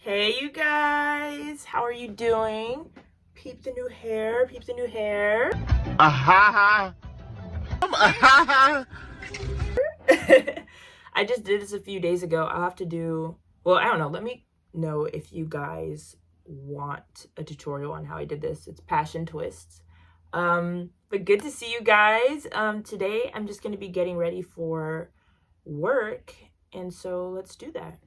Hey you guys, how are you doing? Peep the new hair, peep the new hair. I just did this a few days ago. I'll have to do, well, I don't know. Let me know if you guys want a tutorial on how I did this. It's passion twists. But good to see you guys. Today I'm just going to be getting ready for work. And so let's do that.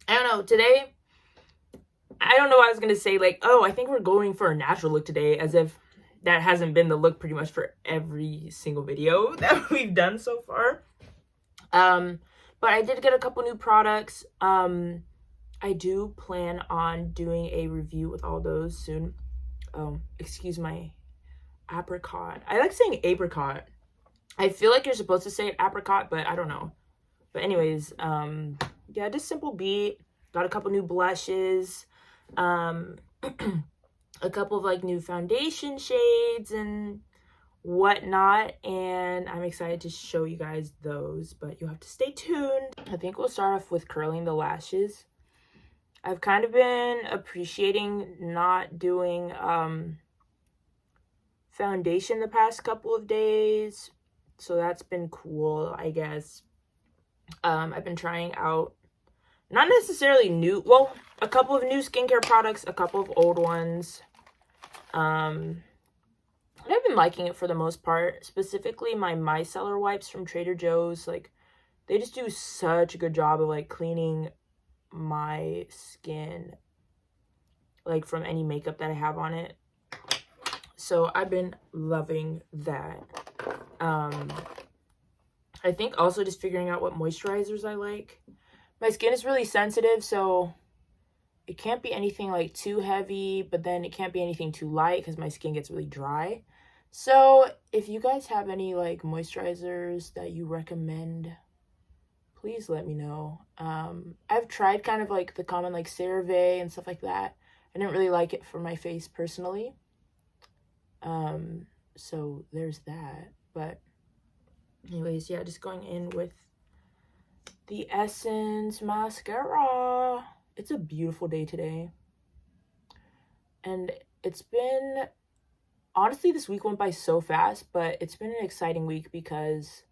I don't know, today, I don't know what I was going to say, like, oh, I think we're going for a natural look today, as if that hasn't been the look pretty much for every single video that we've done so far. But I did get a couple new products. I do plan on doing a review with all those soon. Excuse my apricot. I like saying apricot. I feel like you're supposed to say apricot, but I don't know. But anyways, yeah, just simple beat. Got a couple new blushes, a couple of like new foundation shades and whatnot, and I'm excited to show you guys those, but you'll have to stay tuned. I think we'll start off with curling the lashes. I've kind of been appreciating not doing foundation the past couple of days, so that's been cool, I guess. I've been trying out not necessarily new, well, a couple of new skincare products, a couple of old ones. I've been liking it for the most part. Specifically my micellar wipes from Trader Joe's. Like, they just do such a good job of like cleaning my skin, like from any makeup that I have on it. So I've been loving that. I think also just figuring out what moisturizers I like. My skin is really sensitive, so it can't be anything like too heavy, but then it can't be anything too light because my skin gets really dry. So if you guys have any like moisturizers that you recommend, please let me know. I've tried kind of like the common like CeraVe and stuff like that. I didn't really like it for my face personally. So there's that. But anyways, yeah, just going in with the Essence mascara. It's a beautiful day today. And it's been, honestly, this week went by so fast, but it's been an exciting week because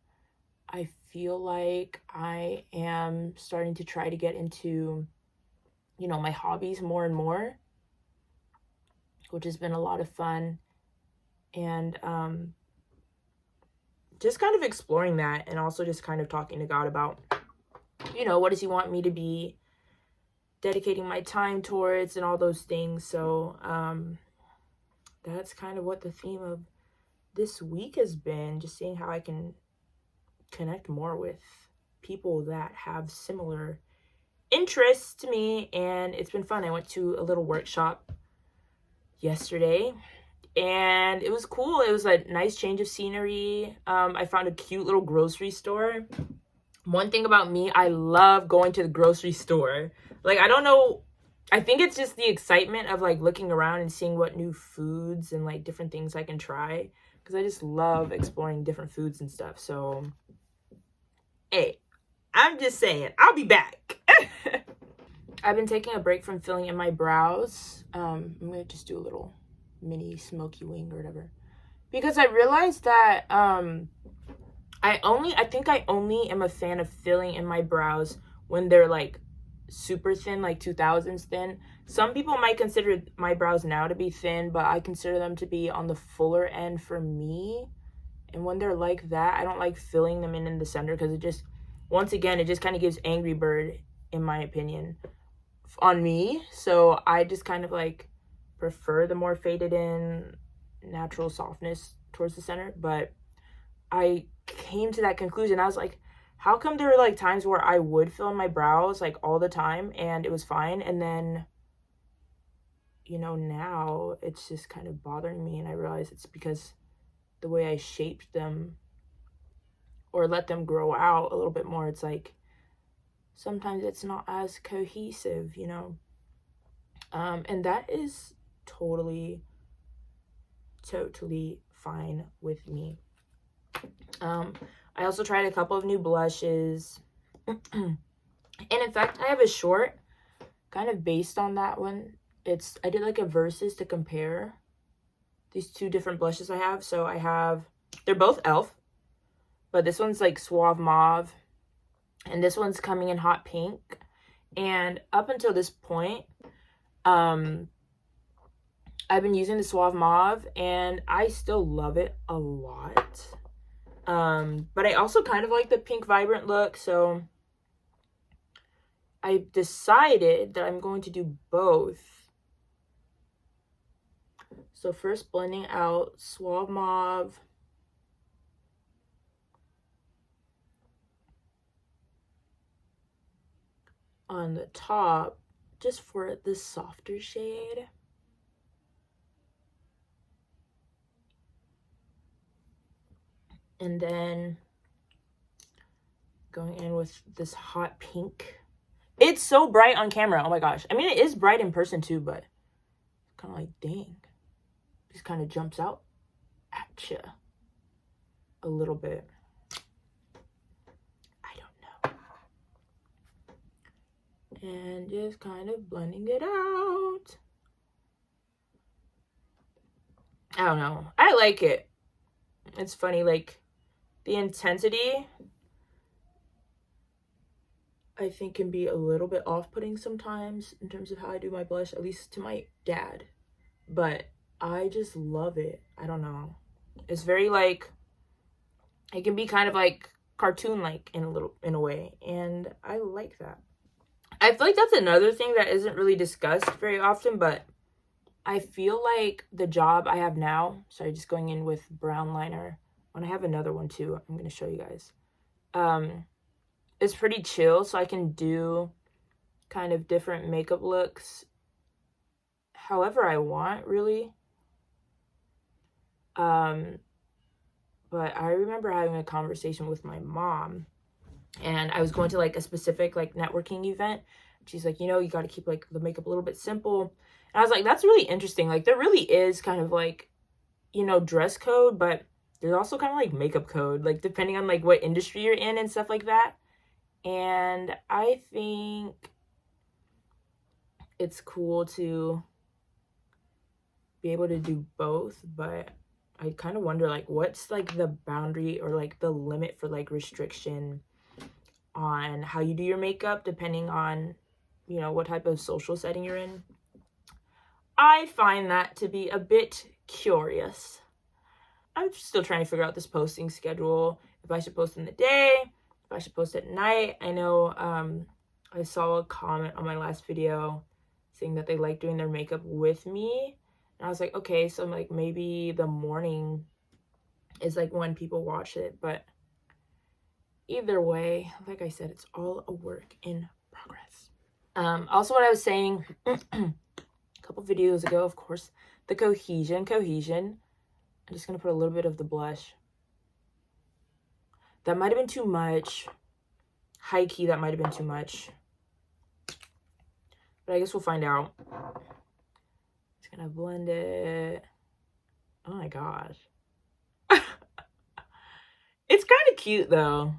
I feel like I am starting to try to get into, you know, my hobbies more and more, which has been a lot of fun. And just kind of exploring that, and also just kind of talking to God about, you know, what does he want me to be dedicating my time towards and all those things. So that's kind of what the theme of this week has been, just seeing how I can connect more with people that have similar interests to me. And it's been fun. I went to a little workshop yesterday and it was cool. It was a nice change of scenery. I found a cute little grocery store. One thing about me, I love going to the grocery store. Like, I don't know, I think it's just the excitement of like looking around and seeing what new foods and like different things I can try, because I just love exploring different foods and stuff. So hey, I'm just saying, I'll be back. I've been taking a break from filling in my brows. I'm gonna just do a little mini smoky wing or whatever, because I realized that I think I only am a fan of filling in my brows when they're like super thin, like 2000s thin. Some people might consider my brows now to be thin, but I consider them to be on the fuller end for me. And when they're like that, I don't like filling them in the center, because it just, once again, it just kind of gives Angry Bird, in my opinion, on me. So I just kind of like prefer the more faded in natural softness towards the center. But I came to that conclusion. I was like, how come there were like times where I would fill in my brows like all the time and it was fine, and then, you know, now it's just kind of bothering me, and I realize it's because the way I shaped them or let them grow out a little bit more, it's like sometimes it's not as cohesive, you know. And that is totally fine with me. I also tried a couple of new blushes. And in fact, I have a short kind of based on that one. I did like a versus to compare these two different blushes I have. So they're both e.l.f. But this one's like Suave Mauve. And this one's coming in Hot Pink. And up until this point, I've been using the Suave Mauve, and I still love it a lot. But I also kind of like the pink vibrant look, so I decided that I'm going to do both. So first blending out Suave Mauve. On the top, just for the softer shade. And then going in with this hot pink. It's so bright on camera. Oh my gosh. I mean, it is bright in person too, but kind of like, dang. Just kind of jumps out at you a little bit. I don't know. And just kind of blending it out. I don't know. I like it. It's funny, like, the intensity, I think, can be a little bit off-putting sometimes in terms of how I do my blush, at least to my dad. But I just love it. I don't know. It's very, like, it can be kind of like cartoon-like in a way, and I like that. I feel like that's another thing that isn't really discussed very often, but I feel like the job I have now, sorry, just going in with brown liner, when I have another one too, I'm going to show you guys, it's pretty chill, so I can do kind of different makeup looks however I want, really. But I remember having a conversation with my mom, and I was going to like a specific like networking event. She's like, you got to keep like the makeup a little bit simple. And I was like, that's really interesting. Like, there really is kind of like, dress code, but there's also kind of like makeup code, like depending on like what industry you're in and stuff like that. And I think it's cool to be able to do both, but I kind of wonder like what's like the boundary or like the limit for like restriction on how you do your makeup depending on what type of social setting you're in. I find that to be a bit curious. I'm still trying to figure out this posting schedule, if I should post in the day, if I should post at night. I know I saw a comment on my last video saying that they like doing their makeup with me, and I was like, okay, so like maybe the morning is like when people watch it. But either way, like I said, it's all a work in progress. Also, what I was saying a couple videos ago, of course, the cohesion. I'm just gonna put a little bit of the blush. That might have been too much. High key, that might have been too much. But I guess we'll find out. Just gonna blend it. Oh my gosh. It's kind of cute though.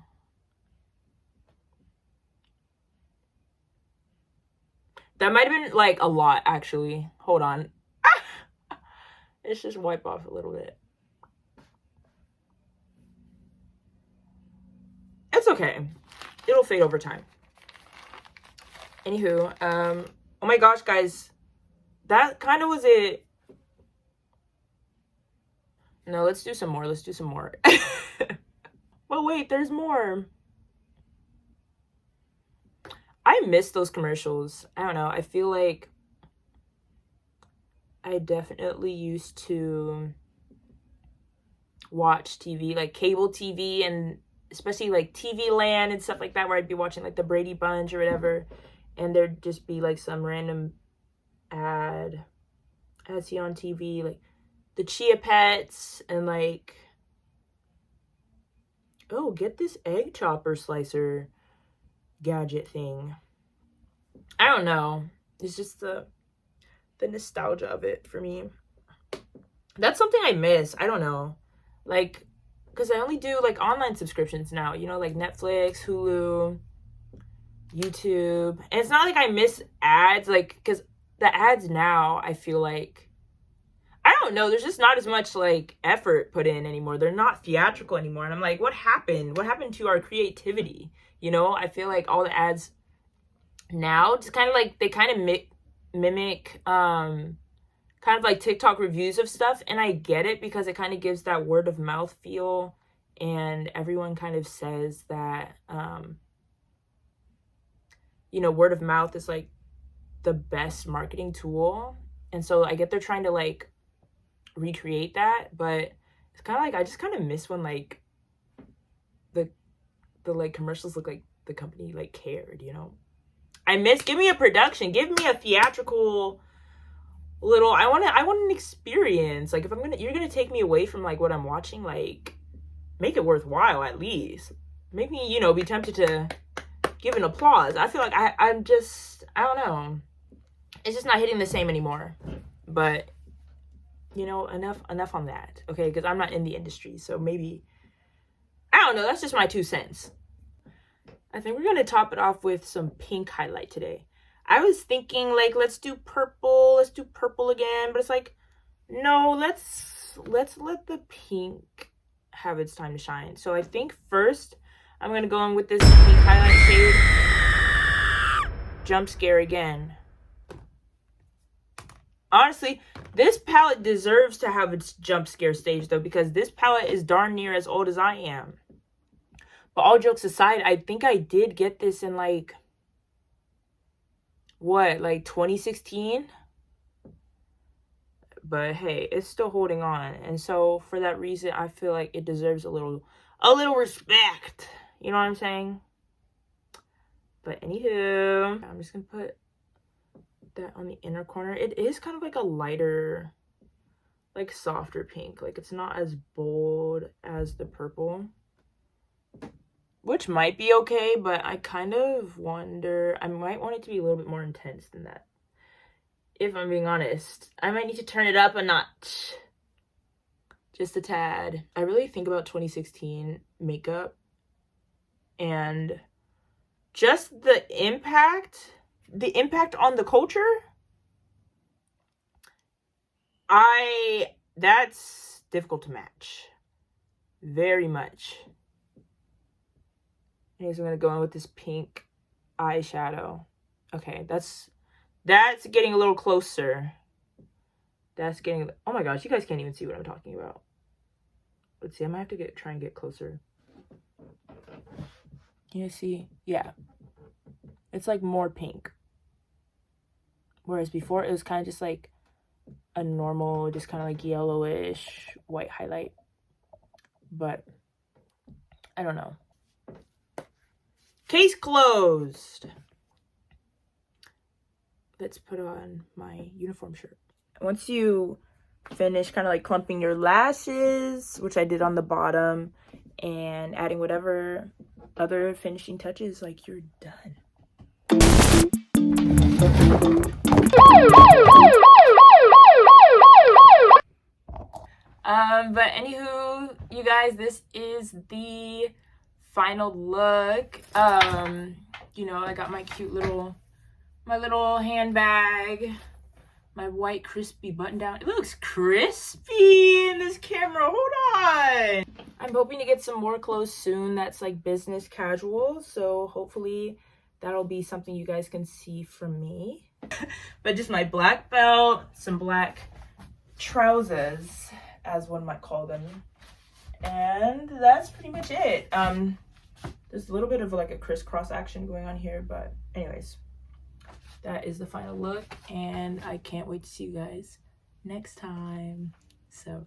That might have been like a lot, actually. Hold on. Let's just wipe off a little bit. It's okay. It'll fade over time. Anywho, oh my gosh, guys. That kind of was it. No, let's do some more. Well, wait, there's more. I miss those commercials. I don't know. I feel like I definitely used to watch TV, like cable TV, and especially like TV Land and stuff like that, where I'd be watching like the Brady Bunch or whatever, and there'd just be like some random ad I'd see on TV, like the Chia Pets, and like, oh, get this egg chopper slicer gadget thing. I don't know. It's just the nostalgia of it for me. That's something I miss. I don't know. Like, because I only do like online subscriptions now, you know, like Netflix, Hulu, YouTube. And it's not like I miss ads, like, because the ads now, I feel like, I don't know, there's just not as much like effort put in anymore. They're not theatrical anymore. And I'm like, what happened? What happened to our creativity? You know, I feel like all the ads now just kind of like, they kind of mimic kind of like TikTok reviews of stuff. And I get it because it kind of gives that word of mouth feel. And everyone kind of says that, you know, word of mouth is like the best marketing tool. And so I get they're trying to like recreate that, but it's kind of like I just kind of miss when like the like commercials look like the company like cared, you know. I miss, give me a production, give me a theatrical little, I want an experience. Like if you're gonna take me away from like what I'm watching, like make it worthwhile at least. Make me, you know, be tempted to give an applause. I feel like I'm just, I don't know. It's just not hitting the same anymore. But, you know, enough on that, okay? Because I'm not in the industry, so maybe, I don't know. That's just my 2 cents. I think we're going to top it off with some pink highlight today. I was thinking, like, let's do purple again. But it's like, no, let's let the pink have its time to shine. So I think first, I'm going to go in with this pink highlight shade. Jump scare again. Honestly, this palette deserves to have its jump scare stage, though, because this palette is darn near as old as I am. But all jokes aside, I think I did get this in, like, what, like 2016? But hey, it's still holding on. And so for that reason, I feel like it deserves a little respect. You know what I'm saying? But anywho, I'm just gonna put that on the inner corner. It is kind of like a lighter, like softer pink. Like it's not as bold as the purple, which might be okay, but I kind of wonder, I might want it to be a little bit more intense than that. If I'm being honest, I might need to turn it up a notch. Just a tad. I really think about 2016 makeup and just the impact on the culture. That's difficult to match. Very much. Anyways, I'm gonna go in with this pink eyeshadow. Okay, that's getting a little closer. That's getting, oh my gosh, you guys can't even see what I'm talking about. Let's see, I might have to try and get closer. Can you see? Yeah. It's like more pink. Whereas before it was kind of just like a normal, just kind of like yellowish white highlight. But I don't know. Case closed. Let's put on my uniform shirt. Once you finish kind of like clumping your lashes, which I did on the bottom, and adding whatever other finishing touches, like you're done. But anywho, you guys, this is the final look. You know, I got my cute little handbag, my white crispy button down. It looks crispy in this camera. Hold on. I'm hoping to get some more clothes soon that's like business casual, so hopefully that'll be something you guys can see from me. But just my black belt, some black trousers, as one might call them, and that's pretty much it. There's a little bit of like a crisscross action going on here, but anyways, that is the final look, and I can't wait to see you guys next time. So